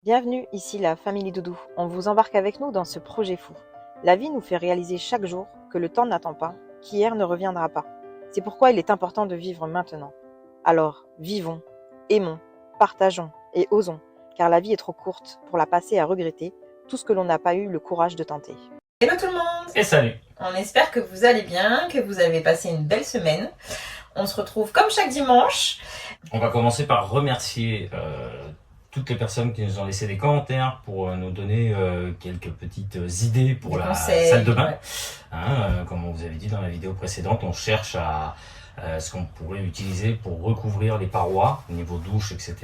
Bienvenue, ici la famille Doudou. On vous embarque avec nous dans ce projet fou. La vie nous fait réaliser chaque jour que le temps n'attend pas, qu'hier ne reviendra pas. C'est pourquoi il est important de vivre maintenant. Alors, vivons, aimons, partageons et osons, car la vie est trop courte pour la passer à regretter tout ce que l'on n'a pas eu le courage de tenter. Hello tout le monde! Et salut! On espère que vous allez bien, que vous avez passé une belle semaine. On se retrouve comme chaque dimanche. On va commencer par remercier toutes les personnes qui nous ont laissé des commentaires pour nous donner quelques petites idées pour la salle de bain. Ouais. Comme on vous avait dit dans la vidéo précédente, on cherche à ce qu'on pourrait utiliser pour recouvrir les parois, au niveau douche, etc.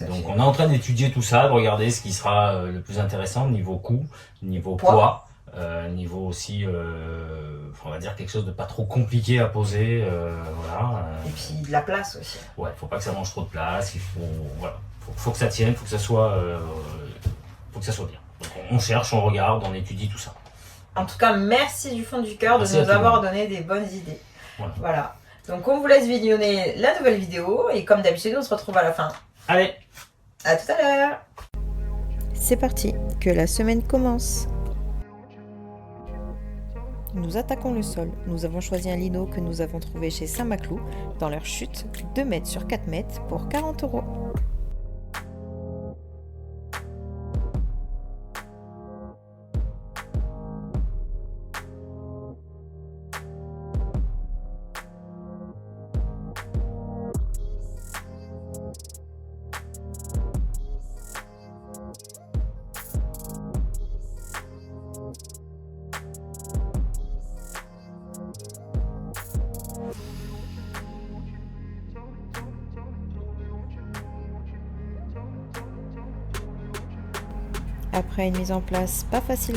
Donc on est en train d'étudier tout ça, de regarder ce qui sera le plus intéressant niveau coût, niveau poids. Niveau aussi, on va dire quelque chose de pas trop compliqué à poser, voilà. Et puis de la place aussi. Ouais, faut pas que ça mange trop de place, il faut, voilà, faut que ça tienne, faut que ça soit bien. Donc on cherche, on regarde, on étudie tout ça. En tout cas, merci du fond du cœur de nous avoir donné des bonnes idées. Voilà. Donc on vous laisse visionner la nouvelle vidéo et comme d'habitude, on se retrouve à la fin. Allez, à tout à l'heure. C'est parti, que la semaine commence. Nous attaquons le sol. Nous avons choisi un lino que nous avons trouvé chez Saint-Maclou dans leur chute 2 mètres sur 4 mètres pour 40 €. Après une mise en place pas facile,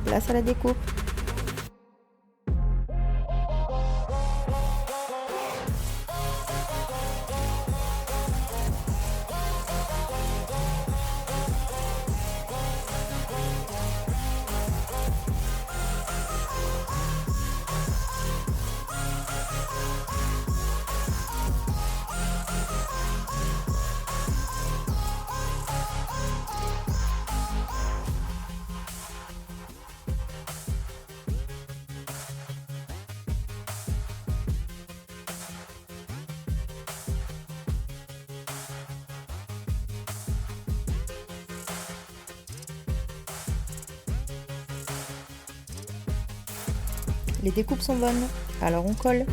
place à la découpe. Les découpes sont bonnes, alors on colle.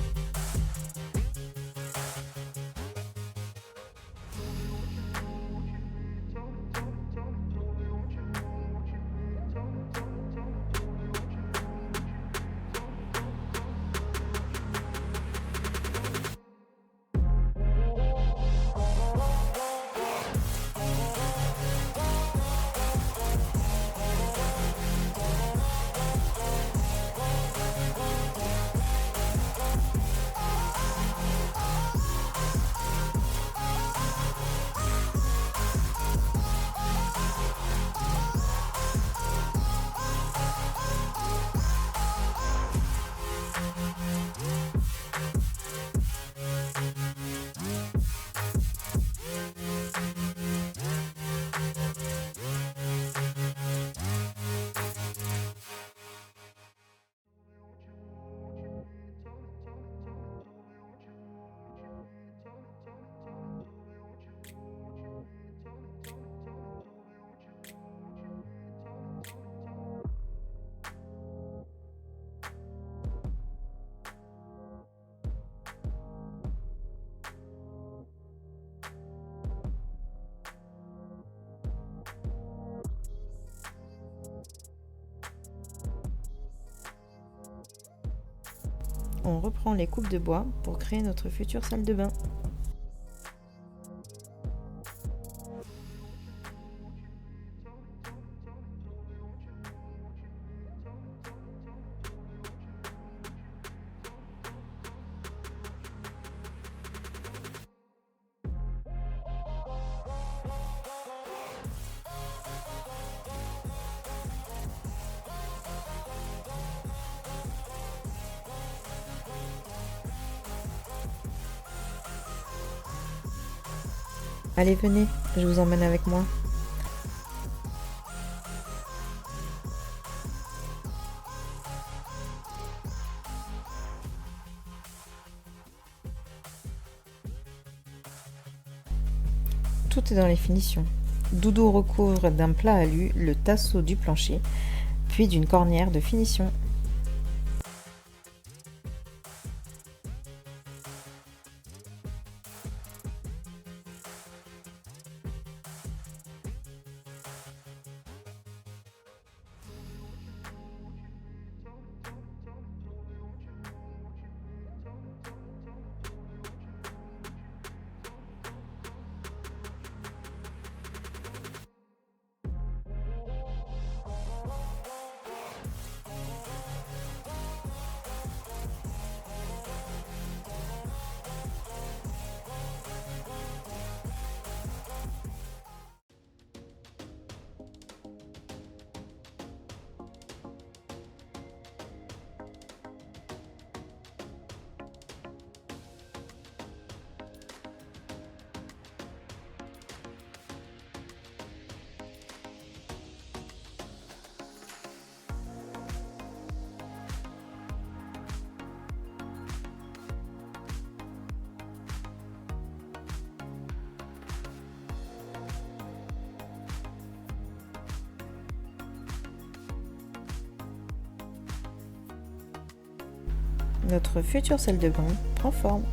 On reprend les coupes de bois pour créer notre future salle de bain. Allez, venez, je vous emmène avec moi. tout est dans les finitions. Doudou recouvre d'un plat alu le tasseau du plancher, puis d'une cornière de finition. Notre future salle de bain prend forme.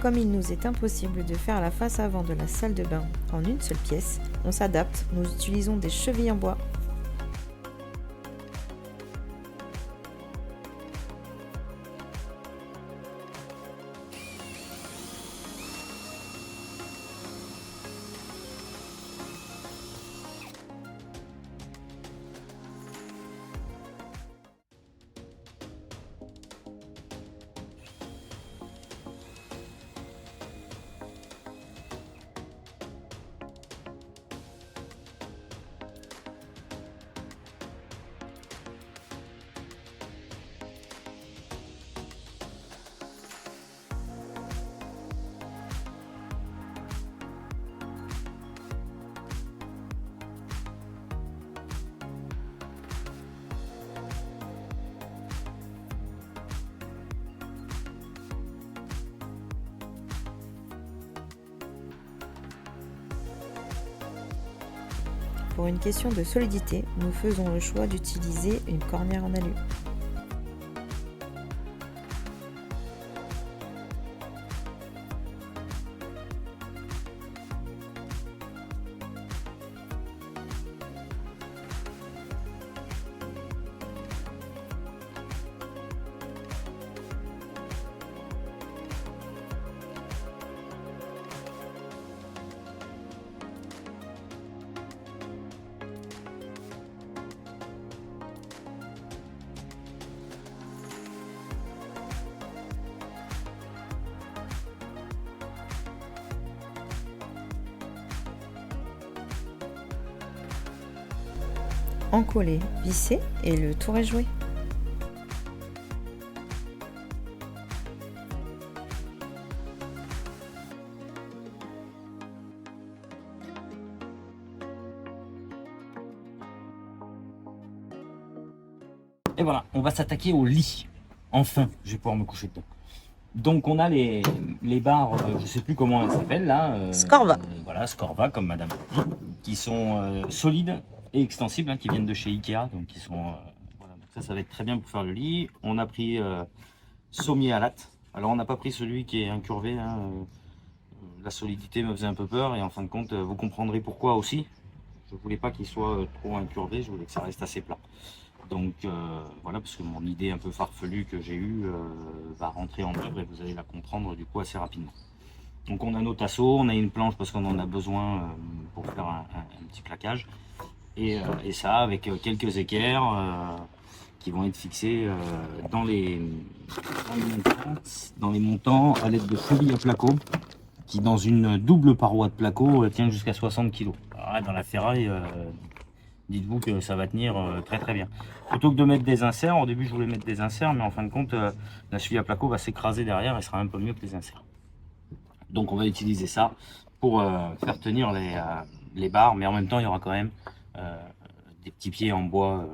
Comme il nous est impossible de faire la face avant de la salle de bain en une seule pièce, on s'adapte, nous utilisons des chevilles en bois. Pour une question de solidité, nous faisons le choix d'utiliser une cornière en alu. Encoller, visser et le tour est joué. Et voilà, on va s'attaquer au lit. Enfin, je vais pouvoir me coucher dedans. Donc on a les barres, je sais plus comment elles s'appellent là. Scorva. Voilà, Scorva comme madame, qui sont solides et extensibles, qui viennent de chez Ikea. Donc qui sont, voilà, donc ça va être très bien pour faire le lit. On a pris sommier à latte. Alors on n'a pas pris celui qui est incurvé. La solidité me faisait un peu peur et en fin de compte, vous comprendrez pourquoi aussi. Je voulais pas qu'il soit trop incurvé, je voulais que ça reste assez plat. Donc voilà, parce que mon idée un peu farfelue que j'ai eue va rentrer en œuvre et vous allez la comprendre du coup assez rapidement. Donc on a nos tasseaux, on a une planche parce qu'on en a besoin pour faire un petit plaquage. Et ça avec quelques équerres qui vont être fixés dans les montants à l'aide de chevilles à placo qui dans une double paroi de placo tient jusqu'à 60 kg. Alors, dans la ferraille, dites-vous que ça va tenir très très bien. Plutôt que de mettre des inserts, au début je voulais mettre des inserts, mais en fin de compte, la cheville à placo va s'écraser derrière et sera un peu mieux que les inserts. Donc on va utiliser ça pour faire tenir les barres, mais en même temps il y aura quand même des petits pieds en bois.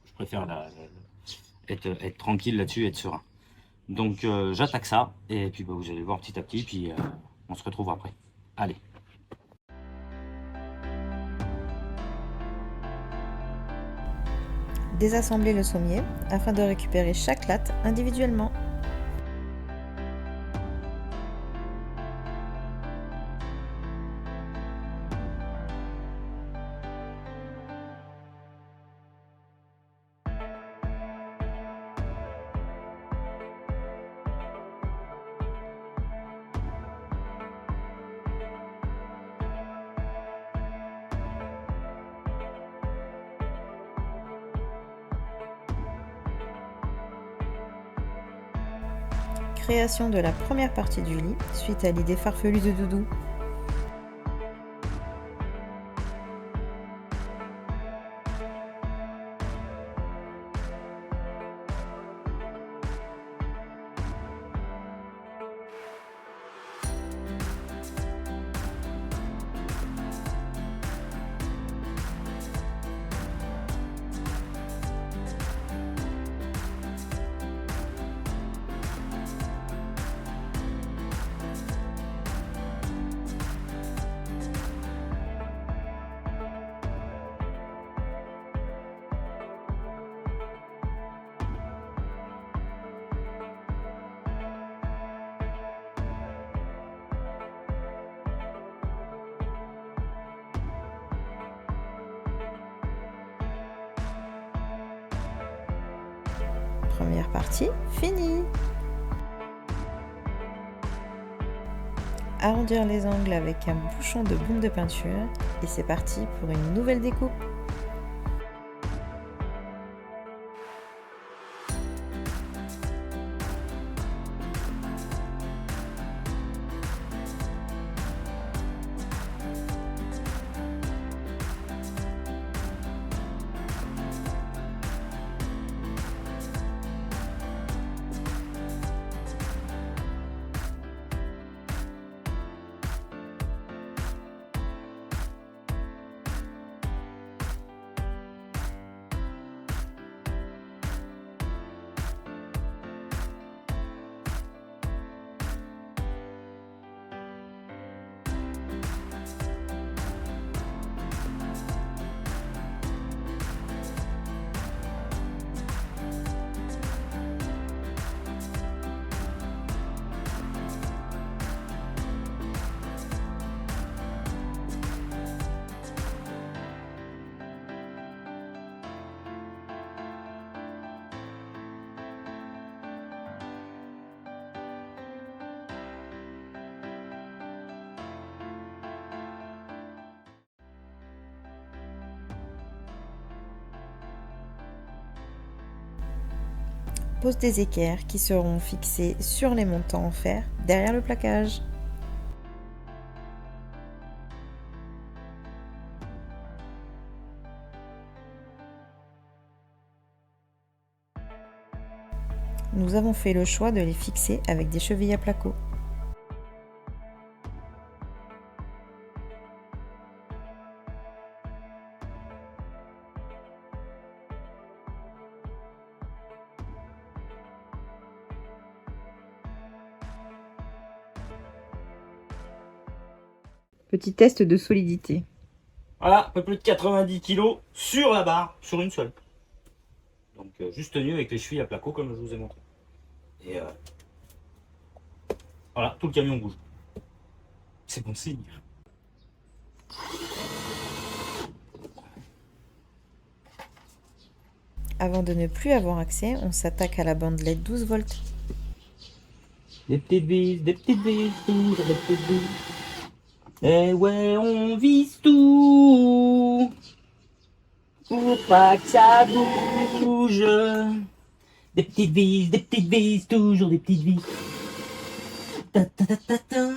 Je préfère être tranquille là-dessus, être serein. Donc j'attaque ça, et puis vous allez voir petit à petit, puis on se retrouve après. Allez. Désassembler le sommier afin de récupérer chaque latte individuellement. Création de la première partie du lit suite à l'idée farfelue de Doudou. Première partie finie. Arrondir les angles avec un bouchon de bombe de peinture et c'est parti pour une nouvelle découpe. Pose des équerres qui seront fixés sur les montants en fer derrière le plaquage. Nous avons fait le choix de les fixer avec des chevilles à placo. Petit test de solidité. Voilà, un peu plus de 90 kg sur la barre, sur une seule. Donc juste tenu avec les chevilles à placo comme je vous ai montré. Et voilà, tout le camion bouge. C'est bon signe. Avant de ne plus avoir accès, on s'attaque à la bandelette 12 volts. Des petites vis, toujours des petites vis. Eh ouais, on vise tout pour pas que ça bouge. Des petites vis, toujours des petites vis. Ta ta ta ta ta.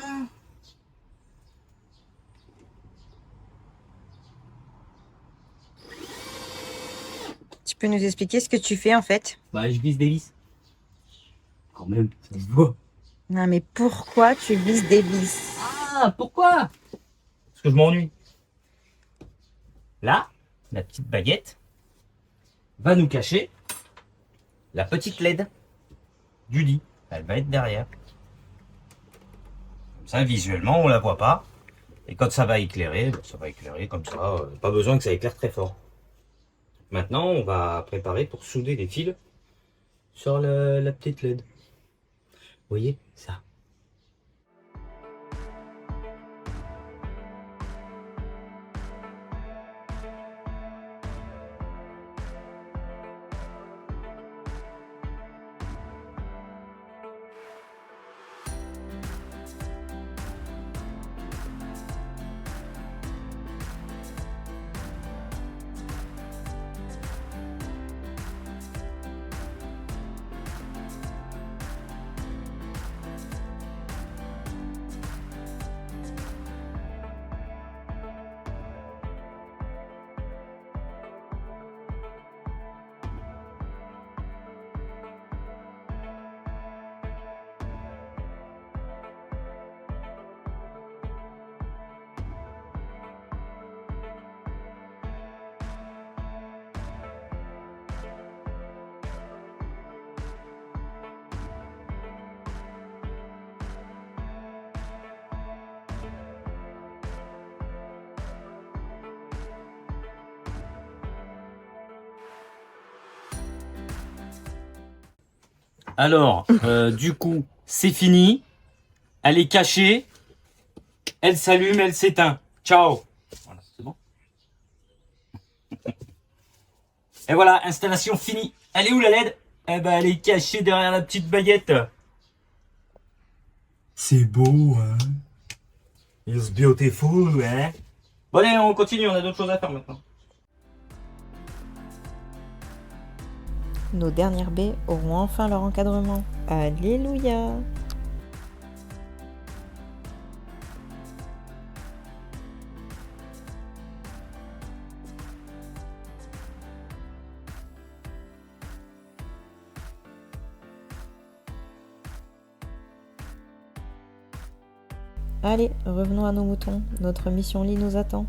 Tu peux nous expliquer ce que tu fais en fait? Bah, je vise des vis. Quand même, ça se voit. Non mais pourquoi tu vises des vis? Ah, pourquoi? Parce que je m'ennuie. là, la petite baguette va nous cacher la petite LED du lit. Elle va être derrière. Comme ça, visuellement, on la voit pas. Et quand ça va éclairer comme ça. Pas besoin que ça éclaire très fort. Maintenant, on va préparer pour souder les fils sur la petite LED. Vous voyez ça? Alors, du coup, c'est fini. Elle est cachée. Elle s'allume, elle s'éteint. Ciao. Voilà, c'est bon. Et voilà, installation finie. Elle est où la LED? Eh ben, elle est cachée derrière la petite baguette. C'est beau, hein? It's beautiful, hein? Bon, allez, on continue, on a d'autres choses à faire maintenant. Nos dernières baies auront enfin leur encadrement. Alléluia! Allez, revenons à nos moutons. Notre mission lit nous attend.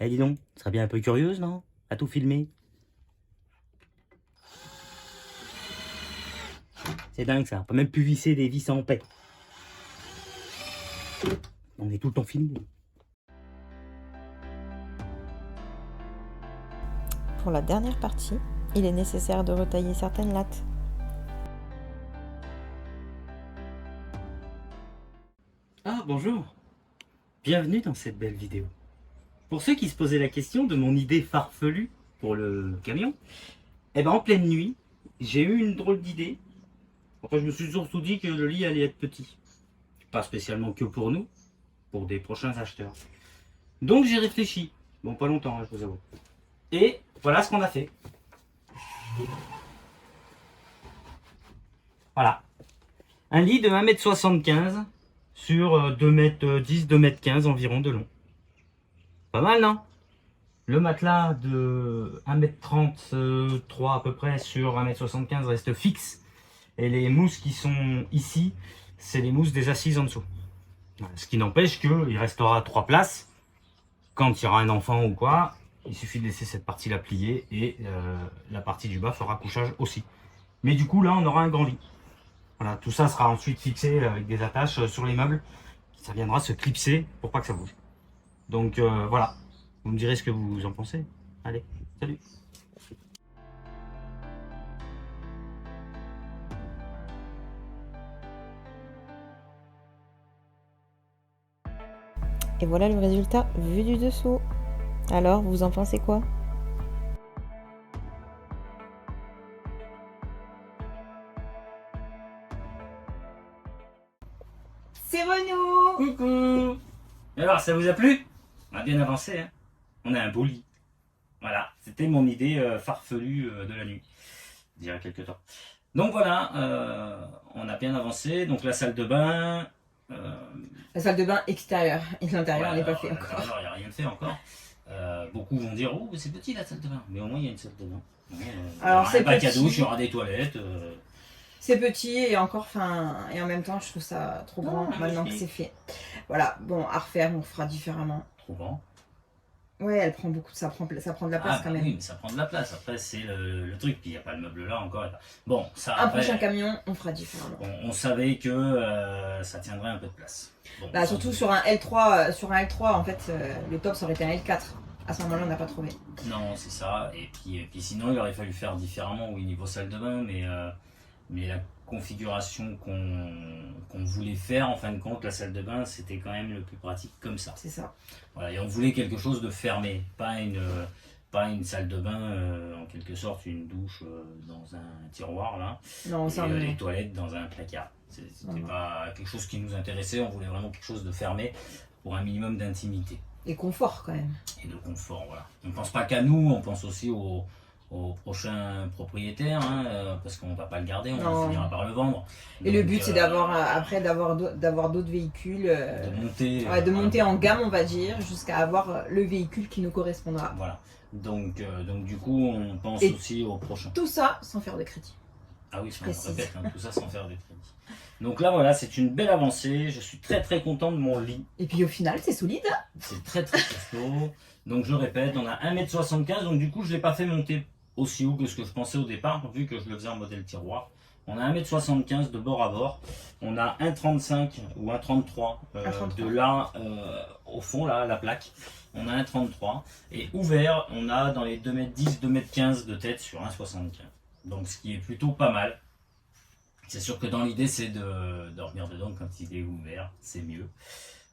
Eh dis donc, tu serais bien un peu curieuse, non? À tout filmer. C'est dingue ça, on peut même plus visser des vis en paix. On est tout le temps filmé. Pour la dernière partie, il est nécessaire de retailler certaines lattes. Ah bonjour, bienvenue dans cette belle vidéo. Pour ceux qui se posaient la question de mon idée farfelue pour le camion, eh ben en pleine nuit, j'ai eu une drôle d'idée. Enfin, je me suis surtout dit que le lit allait être petit. Pas spécialement que pour nous, pour des prochains acheteurs. Donc j'ai réfléchi. Bon, pas longtemps, hein, je vous avoue. Et voilà ce qu'on a fait. Voilà. Un lit de 1m75 sur 2m10, 2m15 environ de long. Pas mal, non? Le matelas de 1m33 à peu près sur 1m75 reste fixe. Et les mousses qui sont ici, c'est les mousses des assises en dessous. Ce qui n'empêche qu'il restera 3 places. Quand il y aura un enfant ou quoi, il suffit de laisser cette partie-là pliée et la partie du bas fera couchage aussi. Mais du coup, là, on aura un grand lit. Voilà, tout ça sera ensuite fixé avec des attaches sur les meubles. Ça viendra se clipser pour pas que ça bouge. Donc voilà, vous me direz ce que vous en pensez. Allez, salut! Et voilà le résultat vu du dessous. Alors, vous en pensez quoi? C'est Renou! Coucou! Alors, ça vous a plu? On a bien avancé, hein? On a un beau lit. Voilà, c'était mon idée farfelue de la nuit, d'il y a quelques temps. Donc voilà, on a bien avancé. Donc la salle de bain. La salle de bain extérieure et l'intérieur, on n'est pas fait encore. L'intérieur, il n'y a rien de fait encore. Beaucoup vont dire, oh, c'est petit la salle de bain. Mais au moins, il y a une salle de bain. Alors, c'est un bac à petit. douche, il y aura des toilettes. C'est petit et encore, et en même temps, je trouve ça trop grand maintenant que c'est fait. Voilà, bon, à refaire, on fera différemment. Trop grand. Ouais, elle prend beaucoup, ça prend de la place quand même. Oui, mais ça prend de la place. Après, c'est le truc. Puis il n'y a pas le meuble là encore. Bon, ça. Un prochain camion, on fera différemment. On savait que ça tiendrait un peu de place. Bon, bah, surtout sur un L3, en fait, le top ça aurait été un L4. À ce moment-là, on n'a pas trouvé. Non, c'est ça. Et puis sinon, il aurait fallu faire différemment, oui, niveau salle de bain, mais la configuration qu'on voulait faire, en fin de compte, la salle de bain, c'était quand même le plus pratique comme ça. C'est ça. Voilà, et on voulait quelque chose de fermé, pas une salle de bain, en quelque sorte, une douche dans un tiroir, là, non, ça, et les toilettes dans un placard. C'était pas quelque chose qui nous intéressait, on voulait vraiment quelque chose de fermé pour un minimum d'intimité. Et confort quand même. Et de confort, voilà. On ne pense pas qu'à nous, on pense aussi aux prochains propriétaires, hein, parce qu'on ne va pas le garder, on finira par le vendre. Et donc, le but c'est d'avoir d'autres véhicules, de monter en gamme on va dire, jusqu'à avoir le véhicule qui nous correspondra. Voilà, donc du coup on pense aussi aux prochains. Tout ça sans faire de crédit. Ah oui, je répète, tout ça sans faire de crédit. Donc là voilà, c'est une belle avancée, je suis très très content de mon lit. Et puis au final c'est solide. C'est très très costaud. Donc je répète, on a 1,75 m, donc du coup je ne l'ai pas fait monter aussi haut que ce que je pensais au départ, vu que je le faisais en modèle tiroir. On a 1,75 m de bord à bord, on a 1,35 ou 1,33 de là au fond, là, la plaque. On a 1,33 et ouvert, on a dans les 2,10 m, 2,15 m de tête sur 1,75 m. Donc ce qui est plutôt pas mal. C'est sûr que dans l'idée c'est de dormir dedans quand il est ouvert, c'est mieux.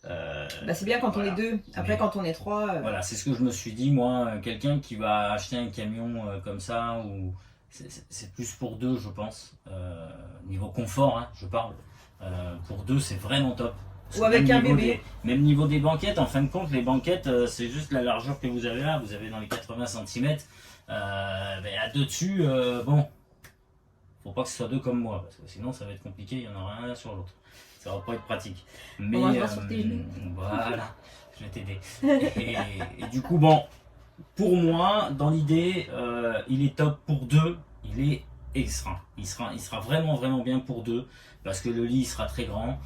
C'est bien quand on est deux, après quand on est trois. Voilà, c'est ce que je me suis dit, moi, quelqu'un qui va acheter un camion comme ça, c'est plus pour deux, je pense. Niveau confort, hein, je parle. Pour deux, c'est vraiment top. Ou avec un bébé. Même niveau des banquettes, en fin de compte, les banquettes, c'est juste la largeur que vous avez là. Vous avez dans les 80 cm. À deux dessus, bon, faut pas que ce soit deux comme moi, parce que sinon ça va être compliqué, il y en aura un sur l'autre. Ça va pas être pratique. Mais voilà, je vais t'aider. Et du coup, bon, pour moi, dans l'idée, il est top pour deux. Il est extra. Il sera vraiment vraiment bien pour deux, parce que le lit sera très grand.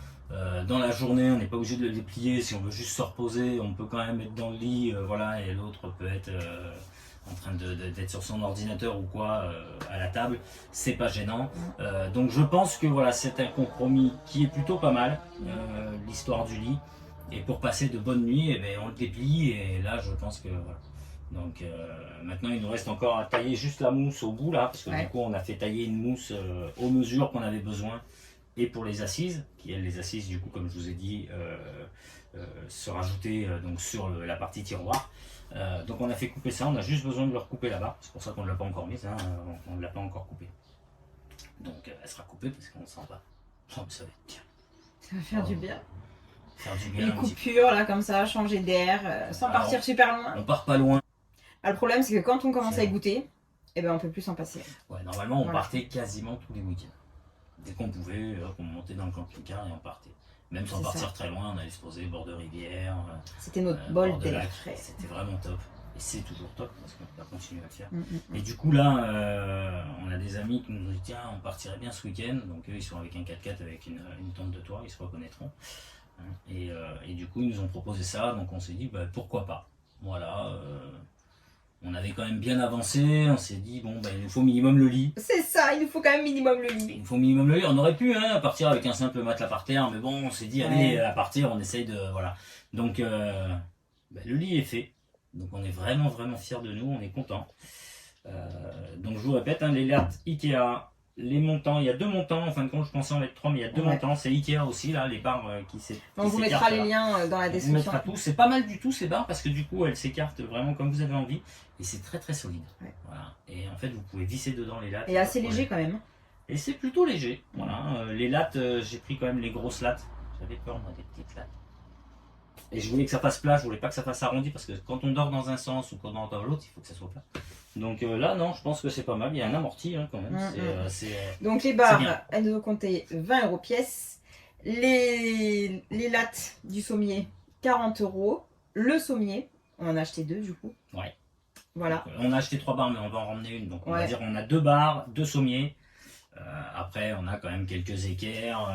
Dans la journée, on n'est pas obligé de le déplier. Si on veut juste se reposer, on peut quand même être dans le lit, voilà, et l'autre peut être en train d'être sur son ordinateur ou quoi à la table, c'est pas gênant. Donc je pense que voilà, c'est un compromis qui est plutôt pas mal, l'histoire du lit. Et pour passer de bonnes nuits, on le déplie et là je pense que voilà. Donc maintenant il nous reste encore à tailler juste la mousse au bout là, parce que du coup on a fait tailler une mousse aux mesures qu'on avait besoin. Et pour les assises, les assises du coup comme je vous ai dit se rajouter donc sur la partie tiroir. Donc on a fait couper ça, on a juste besoin de le recouper là-bas, c'est pour ça qu'on ne l'a pas encore mise, hein, on ne l'a pas encore coupé. Donc elle sera coupée parce qu'on s'en va. Oh, ça va être bien. Ça va faire du bien. Faire du bien. Une coupure là comme ça, changer d'air, sans partir super loin. On part pas loin. Le problème c'est que quand on commence à y goûter, on peut plus s'en passer. Ouais, normalement on partait quasiment tous les week-ends. Dès qu'on pouvait, on montait dans le camping-car et on partait. Même sans partir très loin, on allait se poser bord de rivière. C'était notre bol d'air frais. C'était vraiment top. Et c'est toujours top parce qu'on va continuer à le faire. Et du coup là, on a des amis qui nous ont dit tiens, on partirait bien ce week-end. Donc eux ils sont avec un 4x4 avec une tente de toit, ils se reconnaîtront. Et du coup ils nous ont proposé ça, donc on s'est dit pourquoi pas. Voilà. On avait quand même bien avancé, on s'est dit bon il nous faut minimum le lit. C'est ça, il nous faut quand même minimum le lit. Il nous faut minimum le lit, on aurait pu partir avec un simple matelas par terre, mais bon on s'est dit allez à partir on essaye de voilà. Donc le lit est fait, donc on est vraiment vraiment fiers de nous, on est content. Donc je vous répète, les lattes Ikea, les montants, il y a deux montants, en fin de compte je pensais en mettre trois mais il y a deux montants, c'est Ikea aussi là, les barres qui s'écartent. On vous mettra les liens dans la description. On vous mettra tout, c'est pas mal du tout ces barres parce que du coup elles s'écartent vraiment comme vous avez envie et c'est très très solide. Voilà. Et en fait vous pouvez visser dedans les lattes. Et assez léger quand même. Et c'est plutôt léger, voilà. Les lattes, j'ai pris quand même les grosses lattes, j'avais peur moi des petites lattes. Et je voulais que ça fasse plat, je voulais pas que ça fasse arrondi parce que quand on dort dans un sens ou quand on dort dans l'autre, il faut que ça soit plat. Donc là, non, je pense que c'est pas mal. Il y a un amorti quand même. Donc les barres, elles nous ont compté 20 € pièce. Les lattes du sommier, 40 €. Le sommier, on en a acheté 2 du coup. Ouais. Voilà. Donc, on a acheté 3 barres, mais on va en ramener une. Donc on va dire on a 2 barres, 2 sommiers. Après, on a quand même quelques équerres,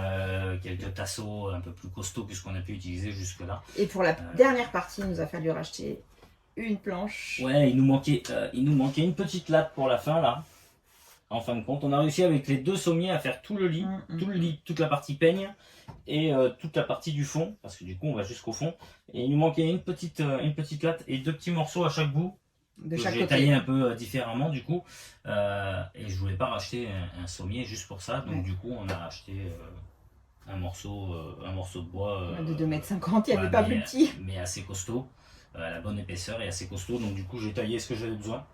quelques tasseaux un peu plus costauds que ce qu'on a pu utiliser jusque-là. Et pour la dernière partie, il nous a fallu racheter une planche. Ouais, il nous manquait une petite latte pour la fin là. En fin de compte, on a réussi avec les 2 sommiers à faire tout le lit, toute la partie peigne et toute la partie du fond, parce que du coup on va jusqu'au fond. Et il nous manquait une petite latte et 2 petits morceaux à chaque bout. J'ai taillé un peu différemment du coup, et je voulais pas racheter un sommier juste pour ça, donc du coup on a acheté un morceau de bois de 2,50 m, il n'y avait pas plus petit, mais assez costaud, à la bonne épaisseur et assez costaud, donc du coup j'ai taillé ce que j'avais besoin.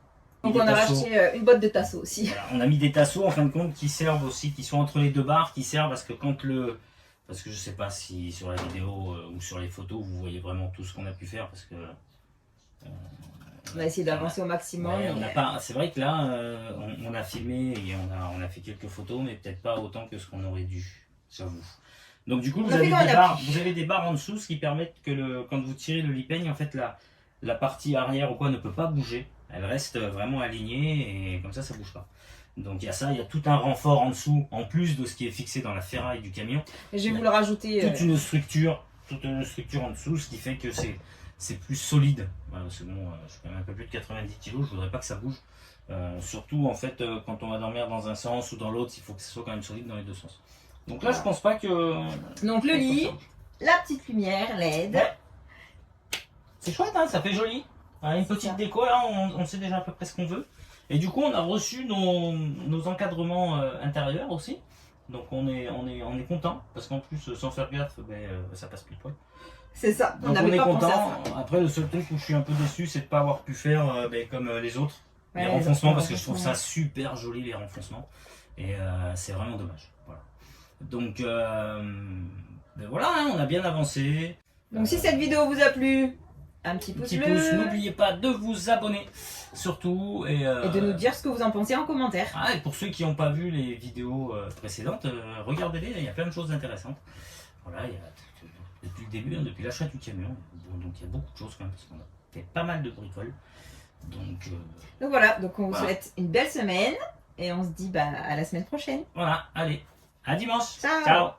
Donc on a racheté une boîte de tasseaux aussi. Voilà, on a mis des tasseaux en fin de compte qui servent aussi, qui sont entre les 2 barres, qui servent parce que parce que je sais pas si sur la vidéo ou sur les photos vous voyez vraiment tout ce qu'on a pu faire, parce que on a essayé d'avancer au maximum. Ouais, c'est vrai que là, on a filmé et on a fait quelques photos, mais peut-être pas autant que ce qu'on aurait dû, j'avoue. Donc du coup, vous avez des barres en dessous, ce qui permet que quand vous tirez le lit-peigne, en fait, la partie arrière ou quoi ne peut pas bouger. Elle reste vraiment alignée et comme ça bouge pas. Donc il y a ça, il y a tout un renfort en dessous, en plus de ce qui est fixé dans la ferraille du camion. Et je vais vous le rajouter. Toute une structure en dessous, ce qui fait que c'est plus solide. Voilà, parce que bon, je suis quand même un peu plus de 90 kg, je voudrais pas que ça bouge. Surtout en fait, quand on va dormir dans un sens ou dans l'autre, il faut que ce soit quand même solide dans les 2 sens. Donc là, je pense pas que. Donc le lit, la petite lumière LED. Ouais. C'est chouette, hein, ça fait joli. Une petite déco, là, on sait déjà à peu près ce qu'on veut. Et du coup, on a reçu nos encadrements intérieurs aussi. Donc on est content, parce qu'en plus, sans faire gaffe, ça passe plus de poil. C'est ça, on est content. Après, le seul truc où je suis un peu déçu, c'est de ne pas avoir pu faire comme les autres, les renfoncements, parce que je trouve ça super joli, les renfoncements. Et c'est vraiment dommage. Voilà. Donc voilà, hein, on a bien avancé. Donc si cette vidéo vous a plu, un petit pouce bleu. N'oubliez pas de vous abonner, surtout. Et de nous dire ce que vous en pensez en commentaire. Et pour ceux qui n'ont pas vu les vidéos précédentes, regardez-les, il y a plein de choses intéressantes. Voilà, depuis le début, depuis l'achat du camion, donc il y a beaucoup de choses quand même, parce qu'on a fait pas mal de bricoles. Donc voilà, donc on vous souhaite une belle semaine, et on se dit à la semaine prochaine. Voilà, allez, à dimanche. Ciao.